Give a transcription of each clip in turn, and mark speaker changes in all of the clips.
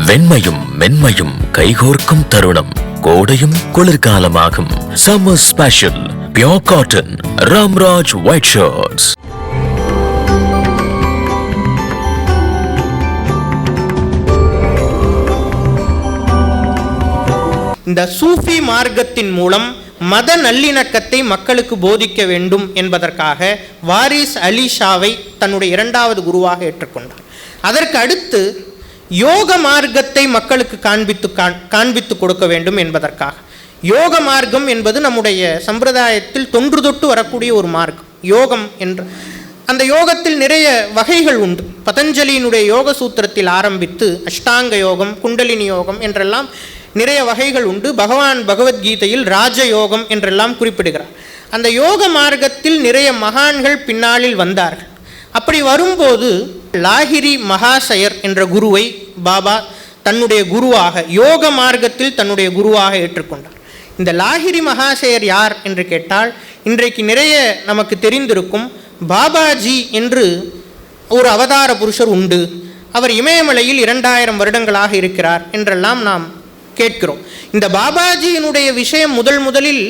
Speaker 1: வெண்மையும் மென்மையும் கைகோர்க்கும் தருணம். கோடையும் குளிர்காலமாகும். Summer special pure cotton Ramraj white shirts.
Speaker 2: இந்த சூஃபி மார்க்கத்தின் மூலம் மத நல்லிணக்கத்தை மக்களுக்கு போதிக்க வேண்டும் என்பதற்காக வாரிஸ் அலி ஷாவை தன்னுடைய இரண்டாவது குருவாக ஏற்றுக்கொண்டார். அதற்கு அடுத்து யோக மார்க்கத்தை மக்களுக்கு காண்பித்து கொடுக்க வேண்டும் என்பதற்காக. யோக மார்க்கம் என்பது நம்முடைய சம்பிரதாயத்தில் தொன்று தொட்டு வரக்கூடிய ஒரு மார்க்கம். யோகம் என்ற அந்த யோகத்தில் நிறைய வகைகள் உண்டு. பதஞ்சலியினுடைய யோக சூத்திரத்தில் ஆரம்பித்து அஷ்டாங்க யோகம், குண்டலினி யோகம் என்றெல்லாம் நிறைய வகைகள் உண்டு. பகவான் பகவத்கீதையில் ராஜயோகம் என்றெல்லாம் குறிப்பிடுகிறார். அந்த யோக மார்க்கத்தில் நிறைய மகான்கள் பின்னாளில் வந்தார்கள். அப்படி வரும்போது லாஹிரி மகாசயர் என்ற குருவை பாபா தன்னுடைய குருவாக, யோக மார்க்கத்தில் தன்னுடைய குருவாக ஏற்றுக்கொண்டார். இந்த லாஹிரி மகாசயர் யார் என்று கேட்டால், இன்றைக்கு நிறைய நமக்கு தெரிந்திருக்கும் பாபாஜி என்று ஒரு அவதார புருஷர் உண்டு, அவர் இமயமலையில் 2000 வருடங்களாக இருக்கிறார் என்றெல்லாம் நாம் கேட்கிறோம். இந்த பாபாஜியினுடைய விஷயம் முதலில்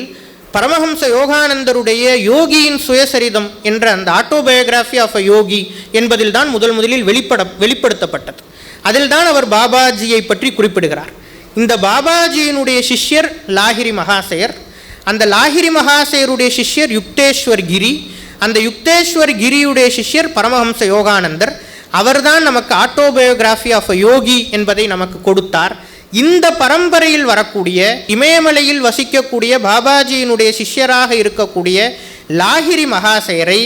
Speaker 2: பரமஹம்ச யோகானந்தருடைய யோகியின் சுயசரிதம் என்ற அந்த ஆட்டோபயோகிராஃபி ஆஃப் அ யோகி என்பதில் தான் முதலில் வெளிப்படுத்தப்பட்டது. அதில் தான் அவர் பாபாஜியை பற்றி குறிப்பிடுகிறார். இந்த பாபாஜியினுடைய சிஷ்யர் லாஹிரி மகாசயர், அந்த லாஹிரி மகாசயருடைய சிஷ்யர் யுக்தேஸ்வர் கிரி, அந்த யுக்தேஸ்வர் கிரியுடைய சிஷ்யர் பரமஹம்ச யோகானந்தர். அவர்தான் நமக்கு ஆட்டோபயோகிராஃபி ஆஃப் அ யோகி என்பதை நமக்கு கொடுத்தார். இந்த பரம்பரையில் வரக்கூடிய, இமயமலையில் வசிக்கக்கூடிய பாபாஜியினுடைய சிஷ்யராக இருக்கக்கூடிய லாஹிரி மகாசயரை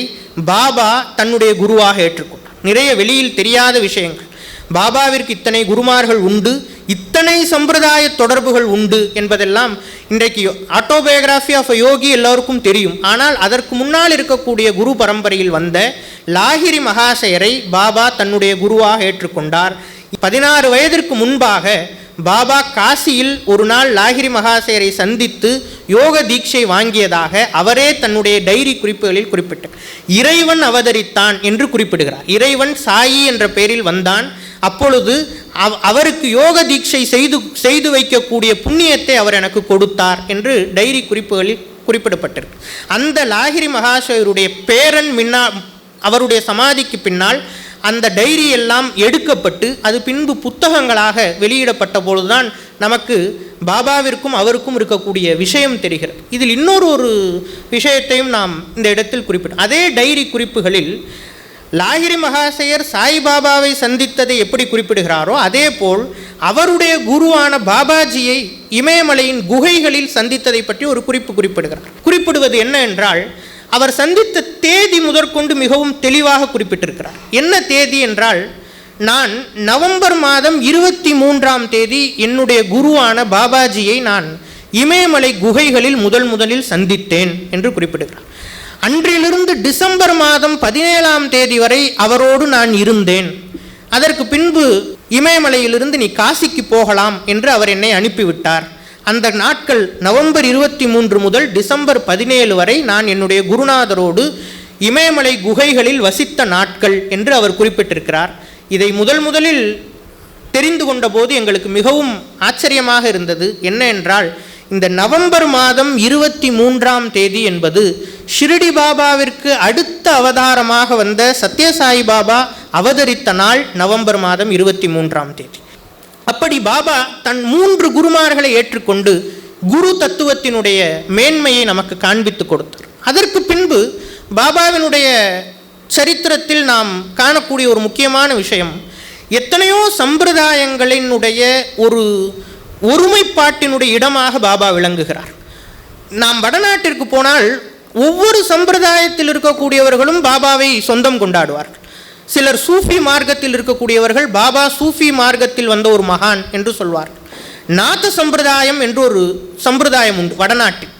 Speaker 2: பாபா தன்னுடைய குருவாக ஏற்றுக்கொண்டார். நிறைய வெளியில் தெரியாத விஷயங்கள், பாபாவிற்கு இத்தனை குருமார்கள் உண்டு, இத்தனை சம்பிரதாய தொடர்புகள் உண்டு என்பதெல்லாம் இன்றைக்கு ஆட்டோபயோகிராஃபி ஆஃப் அ யோகி எல்லோருக்கும் தெரியும். ஆனால் அதற்கு முன்னால் இருக்கக்கூடிய குரு பரம்பரையில் வந்த லாஹிரி மகாசயரை பாபா தன்னுடைய குருவாக ஏற்றுக்கொண்டார். 16 வயதிற்கு முன்பாக பாபா காசியில் ஒரு நாள் லாஹிரி மகாசயரை சந்தித்து யோக தீட்சை வாங்கியதாக அவரே தன்னுடைய டைரி குறிப்புகளில் குறிப்பிட்டார். இறைவன் அவதரித்தான் என்று குறிப்பிடுகிறார். இறைவன் சாயி என்ற பெயரில் வந்தான். அப்பொழுது அவருக்கு யோக தீட்சை செய்து வைக்கக்கூடிய புண்ணியத்தை அவர் எனக்கு கொடுத்தார் என்று டைரி குறிப்புகளில் குறிப்பிடப்பட்டிருக்கு. அந்த லாஹிரி மகாசயருடைய பேரன் அவருடைய சமாதிக்கு பின்னால் அந்த டைரி எல்லாம் எடுக்கப்பட்டு அது பின்பு புத்தகங்களாக வெளியிடப்பட்ட பொழுதுதான் நமக்கு பாபாவிற்கும் அவருக்கும் இருக்கக்கூடிய விஷயம் தெரிகிறது. இதில் இன்னொரு விஷயத்தையும் நாம் இந்த இடத்தில் குறிப்பிட்டோம். அதே டைரி குறிப்புகளில் லாஹிரி மகாசயர் சாய்பாபாவை சந்தித்ததை எப்படி குறிப்பிடுகிறாரோ அதே போல் அவருடைய குருவான பாபாஜியை இமயமலையின் குகைகளில் சந்தித்ததை பற்றி ஒரு குறிப்பிடுகிறார். குறிப்பிடுவது என்ன என்றால், அவர் சந்தித்த தேதி முதற்கொண்டு மிகவும் தெளிவாக குறிப்பிட்டிருக்கிறார். என்ன தேதி என்றால், நான் நவம்பர் மாதம் 23ஆம் தேதி என்னுடைய குருவான பாபாஜியை நான் இமயமலை குகைகளில் முதலில் சந்தித்தேன் என்று குறிப்பிடுகிறார். அன்றிலிருந்து டிசம்பர் மாதம் 17ஆம் தேதி வரை அவரோடு நான் இருந்தேன். அதற்கு பின்பு இமயமலையிலிருந்து நீ காசிக்கு போகலாம் என்று அவர் என்னை அனுப்பிவிட்டார். அந்த நாட்கள் நவம்பர் 23 முதல் டிசம்பர் 17 வரை நான் என்னுடைய குருநாதரோடு இமயமலை குகைகளில் வசித்த நாட்கள் என்று அவர் குறிப்பிட்டிருக்கிறார். இதை முதலில் தெரிந்து கொண்ட போது எங்களுக்கு மிகவும் ஆச்சரியமாக இருந்தது. என்ன என்றால், இந்த நவம்பர் மாதம் 23ஆம் தேதி என்பது ஷிரடி பாபாவிற்கு அடுத்த அவதாரமாக வந்த சத்யசாயி பாபா அவதரித்த நாள் நவம்பர் மாதம் 23ஆம் தேதி. அப்படி பாபா தன் 3 குருமார்களை ஏற்றுக்கொண்டு குரு தத்துவத்தினுடைய மேன்மையை நமக்கு காண்பித்து கொடுத்தார். அதற்கு பின்பு பாபாவினுடைய சரித்திரத்தில் நாம் காணக்கூடிய ஒரு முக்கியமான விஷயம், எத்தனையோ சம்பிரதாயங்களினுடைய ஒரு ஒருமைப்பாட்டினுடைய இடமாக பாபா விளங்குகிறார். நாம் வடநாட்டிற்கு போனால் ஒவ்வொரு சம்பிரதாயத்தில் இருக்கக்கூடியவர்களும் பாபாவை சொந்தம் கொண்டாடுவார்கள். சிலர் சூஃபி மார்க்கத்தில் இருக்கக்கூடியவர்கள் பாபா சூஃபி மார்க்கத்தில் வந்த ஒரு மகான் என்று சொல்வார்கள். நாத சம்பிரதாயம் என்று ஒரு சம்பிரதாயம் உண்டு வடநாட்டில்.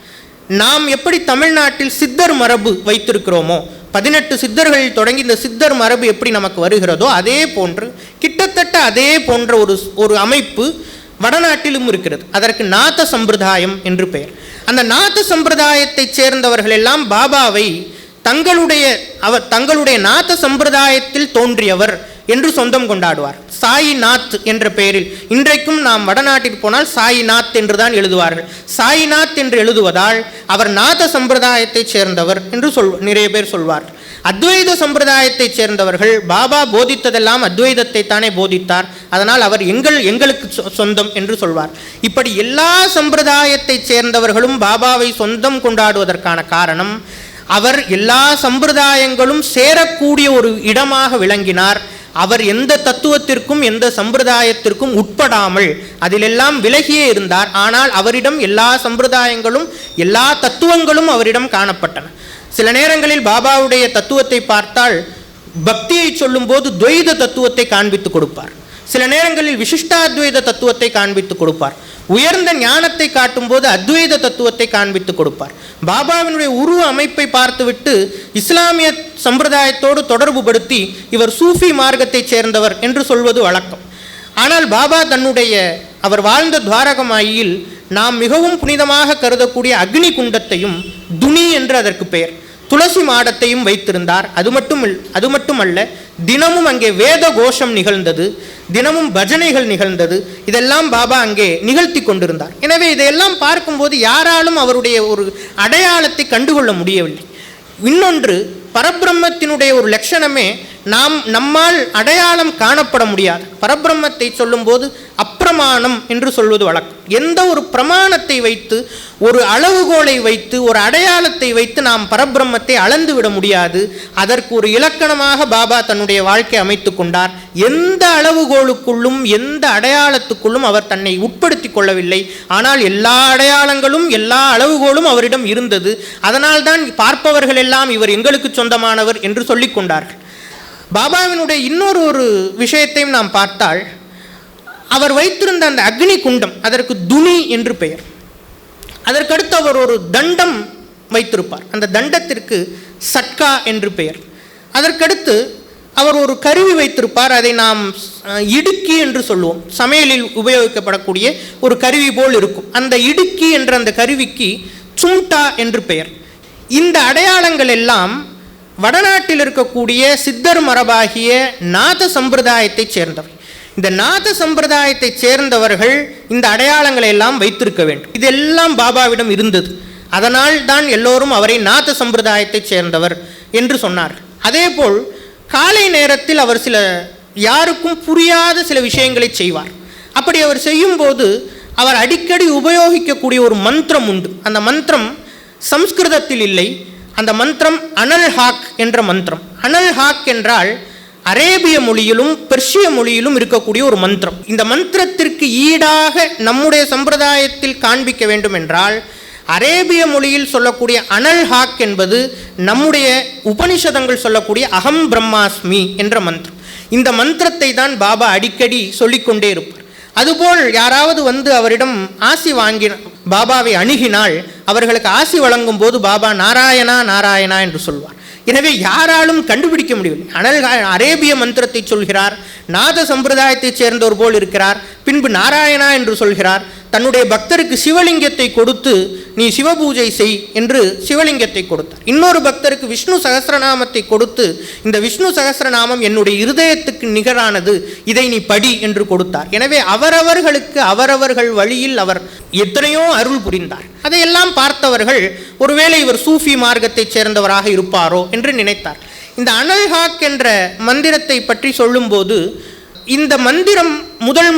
Speaker 2: நாம் எப்படி தமிழ்நாட்டில் சித்தர் மரபு வைத்திருக்கிறோமோ, 18 சித்தர்களில் தொடங்கி இந்த சித்தர் மரபு எப்படி நமக்கு வருகிறதோ அதே போன்று கிட்டத்தட்ட அதே போன்ற ஒரு அமைப்பு வடநாட்டிலும் இருக்கிறது. அதற்கு நாத சம்பிரதாயம் என்று பெயர். அந்த நாத சம்பிரதாயத்தைச் சேர்ந்தவர்கள் எல்லாம் பாபாவை தங்களுடைய நாத சம்பிரதாயத்தில் தோன்றியவர் என்று சொந்தம் கொண்டாடுவார். சாயிநாத் என்ற பெயரில் இன்றைக்கும் நாம் வடநாட்டிற்கு போனால் சாயிநாத் என்று தான் எழுதுவார்கள். சாயிநாத் என்று எழுதுவதால் அவர் நாத சம்பிரதாயத்தைச் சேர்ந்தவர் என்று நிறைய பேர் சொல்வார். அத்வைத சம்பிரதாயத்தைச் சேர்ந்தவர்கள் பாபா போதித்ததெல்லாம் அத்வைதத்தை தானே போதித்தார், அதனால் அவர் எங்களுக்கு சொந்தம் என்று சொல்வார். இப்படி எல்லா சம்பிரதாயத்தைச் சேர்ந்தவர்களும் பாபாவை சொந்தம் கொண்டாடுவதற்கான காரணம், அவர் எல்லா சம்பிரதாயங்களும் சேரக்கூடிய ஒரு இடமாக விளங்கினார். அவர் எந்த தத்துவத்திற்கும் எந்த சம்பிரதாயத்திற்கும் உட்படாமல் அதிலெல்லாம் விலகியே இருந்தார். ஆனால் அவரிடம் எல்லா சம்பிரதாயங்களும் எல்லா தத்துவங்களும் அவரிடம் காணப்பட்டன. சில நேரங்களில் பாபாவுடைய தத்துவத்தை பார்த்தால் பக்தியை சொல்லும் போது துவைத தத்துவத்தை காண்பித்து கொடுப்பார். சில நேரங்களில் விசிஷ்டாத்வைத தத்துவத்தை காண்பித்து கொடுப்பார். உயர்ந்த ஞானத்தை காட்டும் போது அத்வைத தத்துவத்தை காண்பித்து கொடுப்பார். பாபாவினுடைய உருவ அமைப்பை பார்த்துவிட்டு இஸ்லாமிய சம்பிரதாயத்தோடு தொடர்பு படுத்தி இவர் சூஃபி மார்க்கத்தைச் சேர்ந்தவர் என்று சொல்வது வழக்கம். ஆனால் பாபா அவர் வாழ்ந்த துவாரகமாயில் நாம் மிகவும் புனிதமாக கருதக்கூடிய அக்னி குண்டத்தையும் துனி என்று அதற்கு பெயர், துளசி மாடத்தையும் வைத்திருந்தார். அது மட்டுமல்ல, தினமும் அங்கே வேத கோஷம் நிகழ்ந்தது, தினமும் பஜனைகள் நிகழ்ந்தது. இதெல்லாம் பாபா அங்கே நிகழ்த்தி கொண்டிருந்தார். எனவே இதையெல்லாம் பார்க்கும்போது யாராலும் அவருடைய ஒரு அடையாளத்தை கண்டுகொள்ள முடியவில்லை. இன்னொன்று, பரபிரம்மத்தினுடைய ஒரு லட்சணமே நம்மால் அடையாளம் காணப்பட முடியாது. பரபிரம்மத்தை சொல்லும்போது அப்பிரமாணம் என்று சொல்வது வழக்கம். எந்த ஒரு பிரமாணத்தை வைத்து, ஒரு அளவுகோலை வைத்து, ஒரு அடையாளத்தை வைத்து நாம் பரபிரம்மத்தை அளந்து விட முடியாது. அதற்கு ஒரு இலக்கணமாக பாபா தன்னுடைய வாழ்க்கை அமைத்து கொண்டார். எந்த அளவுகோலுக்குள்ளும் எந்த அடையாளத்துக்குள்ளும் அவர் தன்னை உட்படுத்தி கொள்ளவில்லை. ஆனால் எல்லா அடையாளங்களும் எல்லா அளவுகோலும் அவரிடம் இருந்தது. அதனால்தான் பார்ப்பவர்கள் எல்லாம் இவர் எங்களுக்கு சொந்தமானவர் என்று சொல்லிக் கொண்டார்கள். பாபாவினுடைய இன்னொரு விஷயத்தையும் நாம் பார்த்தால், அவர் வைத்திருந்த அந்த அக்னி குண்டம், அதற்கு துனி என்று பெயர். அதற்கடுத்து அவர் ஒரு தண்டம் வைத்திருப்பார். அந்த தண்டத்திற்கு சட்கா என்று பெயர். அதற்கடுத்து அவர் ஒரு கருவி வைத்திருப்பார். அதை நாம் இடுக்கி என்று சொல்லுவோம். சமையலில் உபயோகிக்கப்படக்கூடிய ஒரு கருவி போல் இருக்கும். அந்த இடுக்கி என்ற அந்த கருவிக்கு சும்டா என்று பெயர். இந்த அடையாளங்கள் எல்லாம் வடநாட்டில் இருக்கக்கூடிய சித்தர் மரபாகிய நாத சம்பிரதாயத்தைச் சேர்ந்தவர். இந்த நாத சம்பிரதாயத்தைச் சேர்ந்தவர்கள் இந்த அடையாளங்களை எல்லாம் வைத்திருக்க வேண்டும். இதெல்லாம் பாபாவிடம் இருந்தது. அதனால் தான் எல்லோரும் அவரை நாத சம்பிரதாயத்தைச் சேர்ந்தவர் என்று சொன்னார். அதேபோல் காலை நேரத்தில் அவர் யாருக்கும் புரியாத சில விஷயங்களை செய்வார். அப்படி அவர் செய்யும்போது அவர் அடிக்கடி உபயோகிக்கக்கூடிய ஒரு மந்திரம் உண்டு. அந்த மந்திரம் சம்ஸ்கிருதத்தில் இல்லை. அந்த மந்திரம் அனல் ஹாக் என்ற மந்திரம். அனல் ஹாக் என்றால் அரேபிய மொழியிலும் பெர்ஷிய மொழியிலும் இருக்கக்கூடிய ஒரு மந்திரம். இந்த மந்திரத்திற்கு ஈடாக நம்முடைய சம்பிரதாயத்தில் காண்பிக்க வேண்டும் என்றால் அரேபிய மொழியில் சொல்லக்கூடிய அனல் ஹாக் என்பது நம்முடைய உபனிஷதங்கள் சொல்லக்கூடிய அகம் பிரம்மாஸ்மி என்ற மந்திரம். இந்த மந்திரத்தை தான் பாபா அடிக்கடி சொல்லிக்கொண்டே இருப்பார். அதுபோல் யாராவது அவரிடம் ஆசி பாபாவை அணுகினால் அவர்களுக்கு ஆசி வழங்கும் போது பாபா நாராயணா நாராயணா என்று சொல்வார். எனவே யாராலும் கண்டுபிடிக்க முடியவில்லை. அரேபிய மந்திரத்தை சொல்கிறார், நாத சம்பிரதாயத்தைச் சேர்ந்தவர் போல் இருக்கிறார், பின்பு நாராயணா என்று சொல்கிறார். தன்னுடைய பக்தருக்கு சிவலிங்கத்தை கொடுத்து நீ சிவபூஜை செய் என்று சிவலிங்கத்தை கொடுத்தார். இன்னொரு பக்தருக்கு விஷ்ணு சகஸ்ரநாமத்தை கொடுத்து இந்த விஷ்ணு சகஸ்ரநாமம் என்னுடைய இருதயத்துக்கு நிகரானது, இதை நீ படி என்று கொடுத்தார். எனவே அவரவர்களுக்கு அவரவர்கள் வழியில் அவர் எத்தனையோ அருள் புரிந்தார். அதையெல்லாம் பார்த்தவர்கள் ஒருவேளை இவர் சூஃபி மார்க்கத்தைச் சேர்ந்தவராக இருப்பாரோ என்று நினைத்தார். இந்த அனல்ஹாக் என்ற மந்திரத்தை பற்றி சொல்லும்போது, இந்த மந்திரம்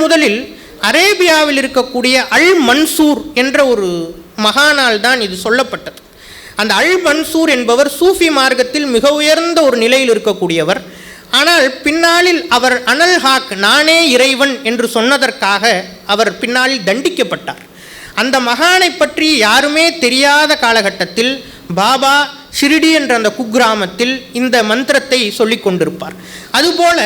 Speaker 2: முதலில் அரேபியாவில் இருக்கக்கூடிய அல் மன்சூர் என்ற ஒரு மகானால் தான் இது சொல்லப்பட்டது. அந்த அல் மன்சூர் என்பவர் சூஃபி மார்க்கத்தில் மிக உயர்ந்த ஒரு நிலையில் இருக்கக்கூடியவர். ஆனால் பின்னாளில் அவர் அனல் ஹாக் நானே இறைவன் என்று சொன்னதற்காக அவர் பின்னாளில் தண்டிக்கப்பட்டார். அந்த மகானை பற்றி யாருமே தெரியாத காலகட்டத்தில் பாபா ஷிரிடி என்ற அந்த குக்கிராமத்தில் இந்த மந்திரத்தை சொல்லிக் கொண்டிருப்பார். அதுபோல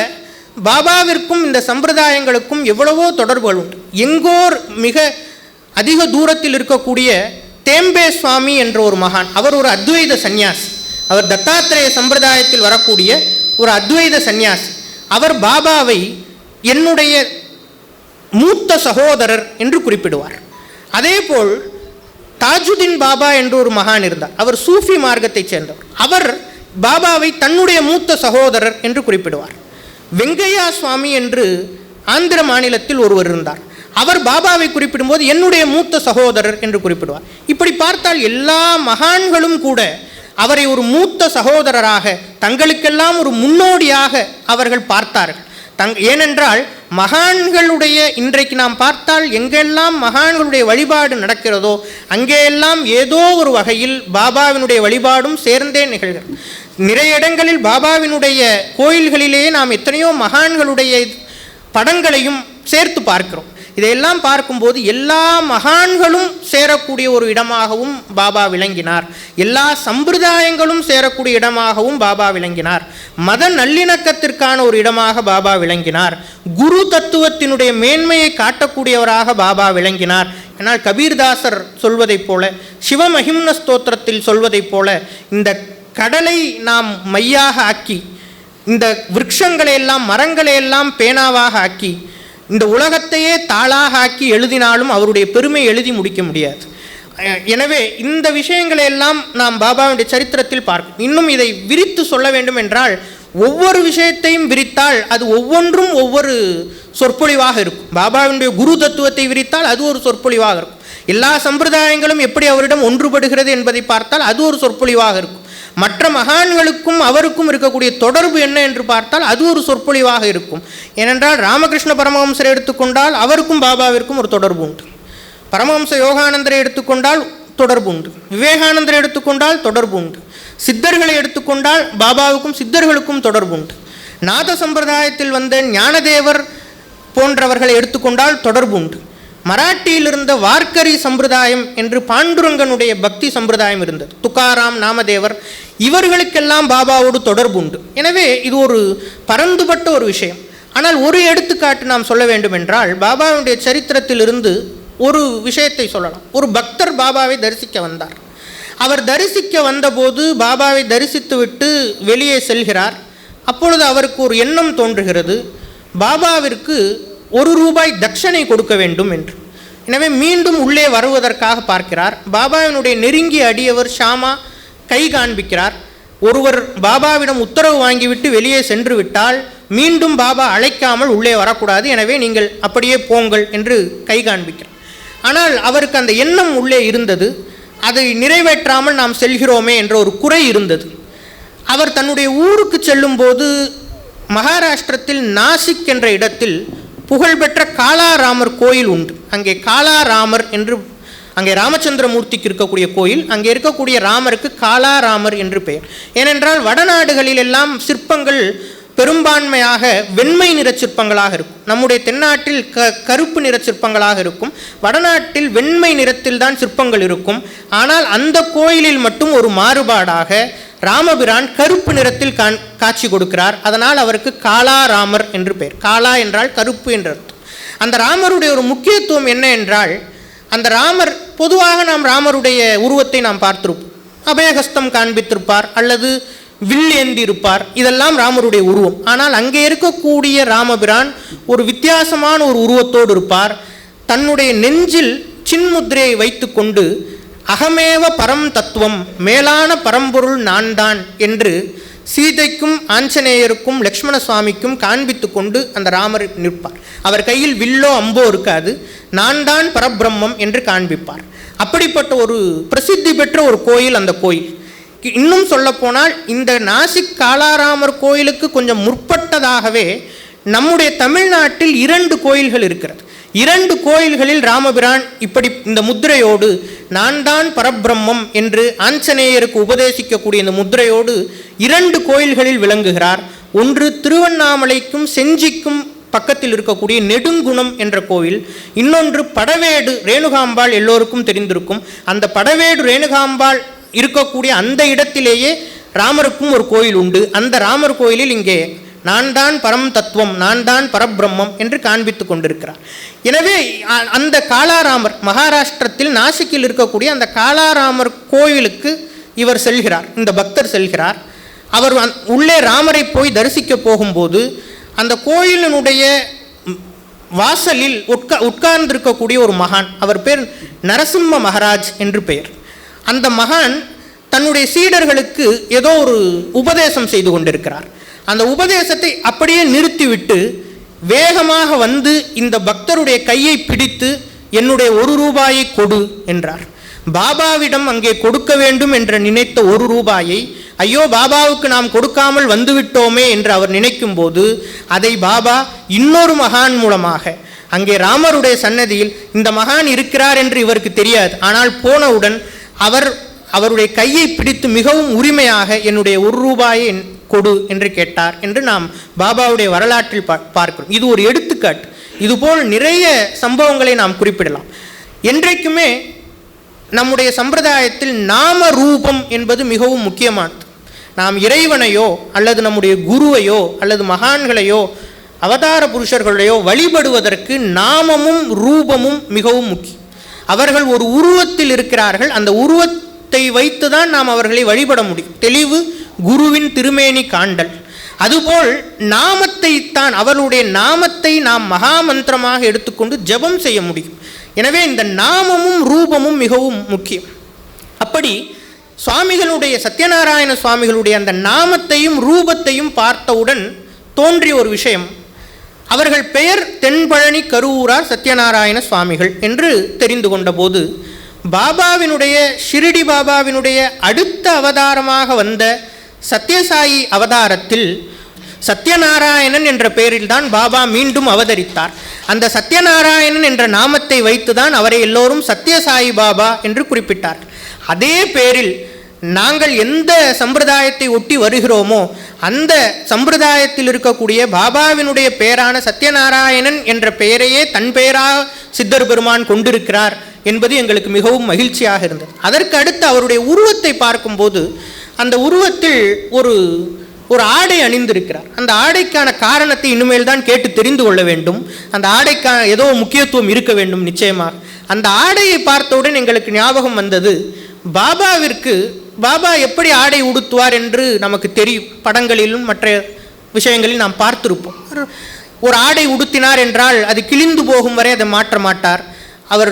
Speaker 2: பாபாவிற்கும் இந்த சம்பிரதாயங்களுக்கும் எவ்வளவோ தொடர்புகள் உண்டு. எங்கோர் மிக அதிக தூரத்தில் இருக்கக்கூடிய தேம்பே சுவாமி என்ற ஒரு மகான், அவர் ஒரு அத்வைத சந்நியாசி. அவர் தத்தாத்திரேய சம்பிரதாயத்தில் வரக்கூடிய ஒரு அத்வைத சந்நியாசி. அவர் பாபாவை என்னுடைய மூத்த சகோதரர் என்று குறிப்பிடுவார். அதேபோல் தாஜுதீன் பாபா என்று ஒரு மகான் இருந்தார். அவர் சூஃபி மார்க்கத்தைச் சேர்ந்தவர். அவர் பாபாவை தன்னுடைய மூத்த சகோதரர் என்று குறிப்பிடுவார். வெங்கையா சுவாமி என்று ஆந்திர மாநிலத்தில் ஒருவர் இருந்தார். அவர் பாபாவை குறிப்பிடும்போது என்னுடைய மூத்த சகோதரர் என்று குறிப்பிடுவார். இப்படி பார்த்தால் எல்லா மகான்களும் கூட அவரை ஒரு மூத்த சகோதரராக, தங்களுக்கெல்லாம் ஒரு முன்னோடியாக அவர்கள் பார்த்தார்கள். ஏனென்றால் மகான்களுடைய, இன்றைக்கு நாம் பார்த்தால் எங்கெல்லாம் மகான்களுடைய வழிபாடு நடக்கிறதோ அங்கேயெல்லாம் ஏதோ ஒரு வகையில் பாபாவினுடைய வழிபாடும் சேர்ந்தே நிகழ்கிறது. நிறைய இடங்களில் பாபாவினுடைய கோயில்களிலேயே நாம் எத்தனையோ மகான்களுடைய படங்களையும் சேர்த்து பார்க்கிறோம். இதையெல்லாம் பார்க்கும்போது எல்லா மகான்களும் சேரக்கூடிய ஒரு இடமாகவும் பாபா விளங்கினார். எல்லா சம்பிரதாயங்களும் சேரக்கூடிய இடமாகவும் பாபா விளங்கினார். மத நல்லிணக்கத்திற்கான ஒரு இடமாக பாபா விளங்கினார். குரு தத்துவத்தினுடைய மேன்மையை காட்டக்கூடியவராக பாபா விளங்கினார். ஆனால் கபீர்தாசர் சொல்வதைப் போல, சிவமகிம்ன ஸ்தோத்திரத்தில் சொல்வதைப் போல, இந்த கடலை நாம் மையாக ஆக்கி, இந்த விருட்சங்களையெல்லாம் மரங்களையெல்லாம் பேனாவாக ஆக்கி, இந்த உலகத்தையே தாளாக ஆக்கி எழுதினாலும் அவருடைய பெருமை எழுதி முடிக்க முடியாது. எனவே இந்த விஷயங்களை எல்லாம் நாம் பாபாவுடைய சரித்திரத்தில் பார்க்கணும். இன்னும் இதை விரித்து சொல்ல வேண்டும் என்றால், ஒவ்வொரு விஷயத்தையும் விரித்தால் அது ஒவ்வொன்றும் ஒவ்வொரு சொற்பொழிவாக இருக்கும். பாபாவினுடைய குரு தத்துவத்தை விரித்தால் அது ஒரு சொற்பொழிவாக இருக்கும். எல்லா சம்பிரதாயங்களும் எப்படி அவரிடம் ஒன்றுபடுகிறது என்பதை பார்த்தால் அது ஒரு சொற்பொழிவாக இருக்கும். மற்ற மகான்களுக்கும் அவருக்கும் இருக்கக்கூடிய தொடர்பு என்ன என்று பார்த்தால் அது ஒரு சொற்பொழிவாக இருக்கும். ஏனென்றால் ராமகிருஷ்ண பரமஹம்சரை எடுத்துக்கொண்டால் அவருக்கும் பாபாவிற்கும் ஒரு தொடர்பு உண்டு. பரமஹம்ச யோகானந்தரை எடுத்துக்கொண்டால் தொடர்பு உண்டு. விவேகானந்தரை எடுத்துக்கொண்டால் தொடர்பு உண்டு. சித்தர்களை எடுத்துக்கொண்டால் பாபாவுக்கும் சித்தர்களுக்கும் தொடர்பு உண்டு. நாத சம்பிரதாயத்தில் வந்த ஞானதேவர் போன்றவர்களை எடுத்துக்கொண்டால் தொடர்பு உண்டு. மராட்டியில் இருந்த வார்க்கரி சம்பிரதாயம் என்று பாண்டுரங்கனுடைய பக்தி சம்பிரதாயம் இருந்தது. துக்காராம், நாமதேவர், இவர்களுக்கெல்லாம் பாபாவோடு தொடர்பு உண்டு. எனவே இது ஒரு பரந்துபட்ட ஒரு விஷயம். ஆனால் ஒரு எடுத்துக்காட்டு நாம் சொல்ல வேண்டும் என்றால், பாபாவுடைய சரித்திரத்திலிருந்து ஒரு விஷயத்தை சொல்லலாம். ஒரு பக்தர் பாபாவை தரிசிக்க வந்தார். அவர் தரிசிக்க வந்தபோது பாபாவை தரிசித்துவிட்டு வெளியே செல்கிறார். அப்பொழுது அவருக்கு ஒரு எண்ணம் தோன்றுகிறது, பாபாவிற்கு 1 ரூபாய் தட்சணை கொடுக்க வேண்டும் என்று. எனவே மீண்டும் உள்ளே வருவதற்காக பார்க்கிறார். பாபாவினுடைய நெருங்கிய அடியவர் ஷாமா கை காண்பிக்கிறார். ஒருவர் பாபாவிடம் உத்தரவு வாங்கிவிட்டு வெளியே சென்று விட்டால் மீண்டும் பாபா அழைக்காமல் உள்ளே வரக்கூடாது, எனவே நீங்கள் அப்படியே போங்கள் என்று கை காண்பிக்கிறார். ஆனால் அவருக்கு அந்த எண்ணம் உள்ளே இருந்தது. அதை நிறைவேற்றாமல் நாம் செல்கிறோமே என்ற ஒரு குறை இருந்தது. அவர் தன்னுடைய ஊருக்கு செல்லும்போது மகாராஷ்டிரத்தில் நாசிக் என்ற இடத்தில் புகழ்பெற்ற காலாராமர் கோயில் உண்டு. அங்கே காலாராமர் என்று, அங்கே ராமச்சந்திரமூர்த்திக்கு இருக்கக்கூடிய கோயில், அங்கே இருக்கக்கூடிய ராமருக்கு காலாராமர் என்று பெயர். ஏனென்றால் வடநாடுகளில் எல்லாம் சிற்பங்கள் பெரும்பான்மையாக வெண்மை நிற சிற்பங்களாக இருக்கும். நம்முடைய தென்னாட்டில் கருப்பு நிற சிற்பங்களாக இருக்கும். வடநாட்டில் வெண்மை நிறத்தில் தான் சிற்பங்கள் இருக்கும். ஆனால் அந்த கோயிலில் மட்டும் ஒரு மாறுபாடாக ராமபிரான் கருப்பு நிறத்தில் காட்சி கொடுக்கிறார். அதனால் அவருக்கு காலாராமர் என்று பெயர். காலா என்றால் கருப்பு என்ற அர்த்தம். அந்த ராமருடைய ஒரு முக்கியத்துவம் என்ன என்றால், அந்த ராமர், பொதுவாக நாம் ராமருடைய உருவத்தை நாம் பார்த்திருப்போம். அபயஹஸ்தம் காண்பித்திருப்பார் அல்லது வில் ஏந்தி இருப்பார். இதெல்லாம் ராமருடைய உருவம். ஆனால் அங்கே இருக்கக்கூடிய ராமபிரான் ஒரு வித்தியாசமான ஒரு உருவத்தோடு இருப்பார். தன்னுடைய நெஞ்சில் சின்முத்திரையை வைத்து கொண்டு அகமேவ பரம் தத்துவம், மேலான பரம்பொருள் நான் தான் என்று சீதைக்கும் ஆஞ்சநேயருக்கும் லக்ஷ்மண சுவாமிக்கும் காண்பித்து கொண்டு அந்த ராமர் நிற்பார். அவர் கையில் வில்லோ அம்போ இருக்காது. நான் தான் பரபிரம்மம் என்று காண்பிப்பார். அப்படிப்பட்ட ஒரு பிரசித்தி பெற்ற ஒரு கோயில் அந்த கோயில். இன்னும் சொல்லப்போனால் இந்த நாசிக் காலாராமர் கோயிலுக்கு கொஞ்சம் முற்பட்டதாகவே நம்முடைய தமிழ்நாட்டில் 2 கோயில்கள் இருக்கிறது. 2 கோயில்களில் ராமபிரான் இப்படி இந்த முத்திரையோடு, நான் தான் பரபிரம்மம் என்று ஆஞ்சநேயருக்கு உபதேசிக்கக்கூடிய இந்த முத்திரையோடு 2 கோயில்களில் விளங்குகிறார். ஒன்று திருவண்ணாமலைக்கும் செஞ்சிக்கும் பக்கத்தில் இருக்கக்கூடிய நெடுங்குணம் என்ற கோயில். இன்னொன்று படவேடு ரேணுகாம்பாள், எல்லோருக்கும் தெரிந்திருக்கும். அந்த படவேடு ரேணுகாம்பாள் இருக்கக்கூடிய அந்த இடத்திலேயே ராமருக்கும் ஒரு கோயில் உண்டு. அந்த ராமர் கோயிலில் இங்கே நான் தான் பரம் தத்துவம், நான் தான் பரபிரம்மம் என்று காண்பித்து கொண்டிருக்கிறார். எனவே அந்த காலாராமர், மகாராஷ்டிரத்தில் நாசிக்கில் இருக்கக்கூடிய அந்த காலாராமர் கோயிலுக்கு இவர் செல்கிறார், இந்த பக்தர் செல்கிறார். அவர் உள்ளே ராமரை போய் தரிசிக்க போகும்போது அந்த கோயிலினுடைய வாசலில் உட்கார்ந்திருக்கக்கூடிய ஒரு மகான், அவர் பேர் நரசிம்ம மகாராஜ் என்று பெயர். அந்த மகான் தன்னுடைய சீடர்களுக்கு ஏதோ ஒரு உபதேசம் செய்து கொண்டிருக்கிறார். அந்த உபதேசத்தை அப்படியே நிறுத்திவிட்டு வேகமாக வந்து இந்த பக்தருடைய கையை பிடித்து என்னுடைய 1 ரூபாயை கொடு என்றார். பாபாவிடம் அங்கே கொடுக்க வேண்டும் என்று நினைத்த 1 ரூபாயை ஐயோ பாபாவுக்கு நாம் கொடுக்காமல் வந்துவிட்டோமே என்று அவர் நினைக்கும் போது அதை பாபா இன்னொரு மகான் மூலமாக, அங்கே ராமருடைய சன்னதியில் இந்த மகான் இருக்கிறார் என்று இவருக்கு தெரியாது, ஆனால் போனவுடன் அவருடைய கையை பிடித்து மிகவும் உரிமையாக என்னுடைய 1 ரூபாயை கொடு என்று கேட்டார் என்று நாம் பாபாவுடைய வரலாற்றில் பார்க்கிறோம். இது ஒரு எடுத்துக்காட்டு. இதுபோல் நிறைய சம்பவங்களை நாம் குறிப்பிடலாம். என்றைக்குமே நம்முடைய சம்பிரதாயத்தில் நாம ரூபம் என்பது மிகவும் முக்கியமானது. நாம் இறைவனையோ அல்லது நம்முடைய குருவையோ அல்லது மகான்களையோ அவதார புருஷர்களையோ வழிபடுவதற்கு நாமமும் ரூபமும் மிகவும் முக்கியம். அவர்கள் ஒரு உருவத்தில் இருக்கிறார்கள், அந்த உருவத்தை வைத்துதான் நாம் அவர்களை வழிபட முடியும். தெளிவு குருவின் திருமேனி காண்டல். அதுபோல் நாமத்தை தான், அவர்களுடைய நாமத்தை நாம் மகாமந்திரமாக எடுத்துக்கொண்டு ஜெபம் செய்ய முடியும். எனவே இந்த நாமமும் ரூபமும் மிகவும் முக்கியம். அப்படி சுவாமிகளுடைய, சத்யநாராயண சுவாமிகளுடைய அந்த நாமத்தையும் ரூபத்தையும் பார்த்தவுடன் தோன்றிய ஒரு விஷயம், அவர்கள் பெயர் தென்பழனி கருவூரார் சத்யநாராயண சுவாமிகள் என்று தெரிந்து கொண்ட போது, பாபாவினுடைய, ஷிரடி பாபாவினுடைய அடுத்த அவதாரமாக வந்த சத்யசாயி அவதாரத்தில் சத்யநாராயணன் என்ற பெயரில்தான் பாபா மீண்டும் அவதரித்தார். அந்த சத்யநாராயணன் என்ற நாமத்தை வைத்துதான் அவரை எல்லோரும் சத்யசாயி பாபா என்று குறிப்பிட்டார். அதே பேரில் நாங்கள் எந்த சம்பிரதாயத்தை ஒட்டி வருகிறோமோ அந்த சம்பிரதாயத்தில் இருக்கக்கூடிய பாபாவினுடைய பெயரான சத்யநாராயணன் என்ற பெயரையே தன் பெயராக சித்தர் பெருமான் கொண்டிருக்கிறார் என்பது எங்களுக்கு மிகவும் மகிழ்ச்சியாக இருந்தது. அதற்கு அடுத்து அவருடைய உருவத்தை பார்க்கும்போது அந்த உருவத்தில் ஒரு ஆடை அணிந்திருக்கிறார். அந்த ஆடைக்கான காரணத்தை இனிமேல் தான் கேட்டு தெரிந்து கொள்ள வேண்டும். அந்த ஆடைக்கான ஏதோ முக்கியத்துவம் இருக்க வேண்டும் நிச்சயமாக. அந்த ஆடையை பார்த்தவுடன் எங்களுக்கு ஞாபகம் வந்தது, பாபா எப்படி ஆடை உடுத்துவார் என்று நமக்கு தெரியும். படங்களிலும் மற்ற விஷயங்களில் நாம் பார்த்திருப்போம். ஒரு ஆடை உடுத்தினார் என்றால் அது கிழிந்து போகும் வரை அதை மாற்ற மாட்டார். அவர்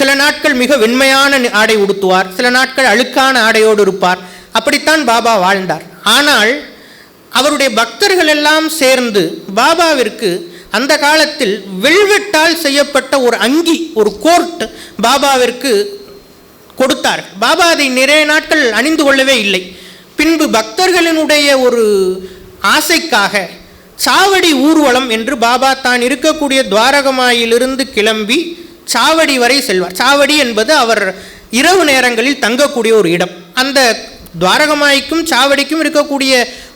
Speaker 2: சில நாட்கள் மிக வெண்மையான ஆடை உடுத்துவார், சில நாட்கள் அழுக்கான ஆடையோடு இருப்பார். அப்படித்தான் பாபா வாழ்ந்தார். ஆனால் அவருடைய பக்தர்கள் எல்லாம் சேர்ந்து பாபாவிற்கு அந்த காலத்தில் வெல்வெட்டால் செய்யப்பட்ட ஒரு அங்கி, ஒரு கோர்ட் பாபாவிற்கு கொடுத்தார். பாபா அதை நிறைய நாட்கள் அணிந்து கொள்ளவே இல்லை. பின்பு பக்தர்களினுடைய ஒரு ஆசைக்காக சாவடி ஊர்வலம் என்று பாபா தான் இருக்கக்கூடிய துவாரகமாயிலிருந்து கிளம்பி சாவடி வரை செல்வார். சாவடி என்பது அவர் இரவு நேரங்களில் தங்கக்கூடிய ஒரு இடம். அந்த துவாரகமாய்க்கும் சாவடிக்கும் இருக்கக்கூடிய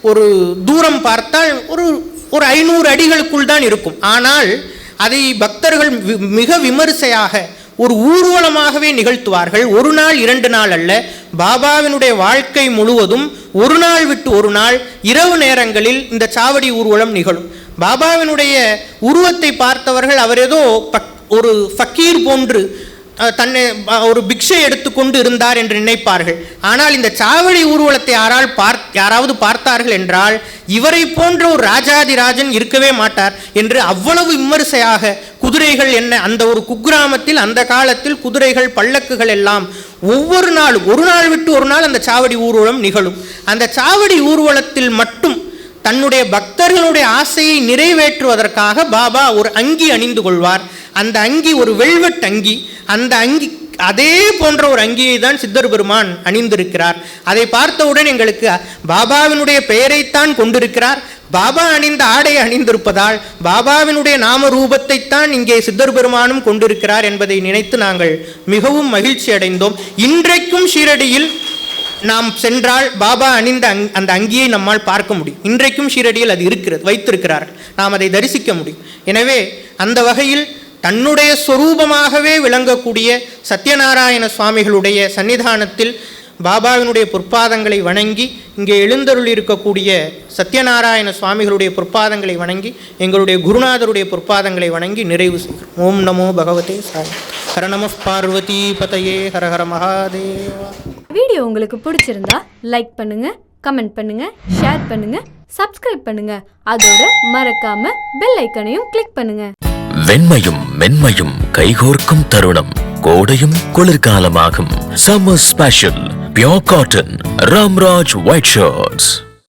Speaker 2: ஒரு தூரம் பார்த்தால் ஒரு 500 அடிகளுக்குள் தான் இருக்கும். ஆனால் அதை பக்தர்கள் மிக விமரிசையாக ஒரு ஊர்வலமாகவே நிகழ்த்துவார்கள். 1 நாள் 2 நாள் அல்ல, பாபாவினுடைய வாழ்க்கை முழுவதும் 1 நாள் விட்டு 1 நாள் இரவு நேரங்களில் இந்த சாவடி ஊர்வலம் நிகழும். பாபாவினுடைய உருவத்தை பார்த்தவர்கள் அவர் ஏதோ ஒரு ஃபக்கீர் போன்று தன்னை ஒரு பிக்ஷை எடுத்துக்கொண்டு இருந்தார் என்று நினைப்பார்கள். ஆனால் இந்த சாவடி ஊர்வலத்தை யாராவது பார்த்தார்கள் என்றால் இவரை போன்ற ஒரு ராஜாதிராஜன் இருக்கவே மாட்டார் என்று அவ்வளவு விமரிசையாக குதிரைகள் என்ன, அந்த ஒரு குக்கிராமத்தில் அந்த காலத்தில் குதிரைகள் பல்லக்குகள் எல்லாம் ஒவ்வொரு நாளும் 1 நாள் விட்டு 1 நாள் அந்த சாவடி ஊர்வலம் நிகழும். அந்த சாவடி ஊர்வலத்தில் மட்டும் தன்னுடைய பக்தர்களுடைய ஆசையை நிறைவேற்றுவதற்காக பாபா ஒரு அங்கி அணிந்து கொள்வார். அந்த அங்கி ஒரு வெல்வெட் அங்கி. அந்த அங்கி அதே போன்ற ஒரு அங்கியை தான் சித்தர் பெருமான் அணிந்திருக்கிறார். அதை பார்த்தவுடன் எங்களுக்கு பாபாவினுடைய பெயரைத்தான் கொண்டிருக்கிறார், பாபா அணிந்த ஆடையை அணிந்திருப்பதால் பாபாவினுடைய நாம ரூபத்தைத்தான் இங்கே சித்தர் பெருமானும் கொண்டிருக்கிறார் என்பதை நினைத்து நாங்கள் மிகவும் மகிழ்ச்சி அடைந்தோம். இன்றைக்கும் ஷீரடியில் நாம் சென்றால் பாபா அணிந்த அந்த அங்கியை நம்மால் பார்க்க முடியும். இன்றைக்கும் ஷீரடியில் அது இருக்கிறது, வைத்திருக்கிறார்கள். நாம் அதை தரிசிக்க முடியும். எனவே அந்த வகையில் தன்னுடைய சொரூபமாகவே விளங்கக்கூடிய சத்யநாராயண சுவாமிகளுடைய சன்னிதானத்தில் பாபாவினுடைய பொற்பாதங்களை வணங்கி, இங்கே எழுந்தருள் இருக்கக்கூடிய சத்யநாராயண சுவாமிகளுடைய பொற்பாதங்களை வணங்கி, எங்களுடைய குருநாதருடைய பொற்பாதங்களை வணங்கி நிறைவு செய்கிறோம். ஓம் நமோ பகவதே சாய். ஹர நம பார்வதி பதயே ஹர ஹர மகாதேவா.
Speaker 3: வீடியோ உங்களுக்கு பிடிச்சிருந்தா லைக் பண்ணுங்க, கமெண்ட் பண்ணுங்க, ஷேர் பண்ணுங்க, சப்ஸ்கிரைப் பண்ணுங்க. அதோட மறக்காம பெல் ஐக்கனையும் கிளிக் பண்ணுங்க.
Speaker 1: வெண்மையும் மென்மையும் கைகோர்க்கும் தருணம், கோடையும் குளிர்காலமாகும். Summer special pure cotton Ramraj white shirts.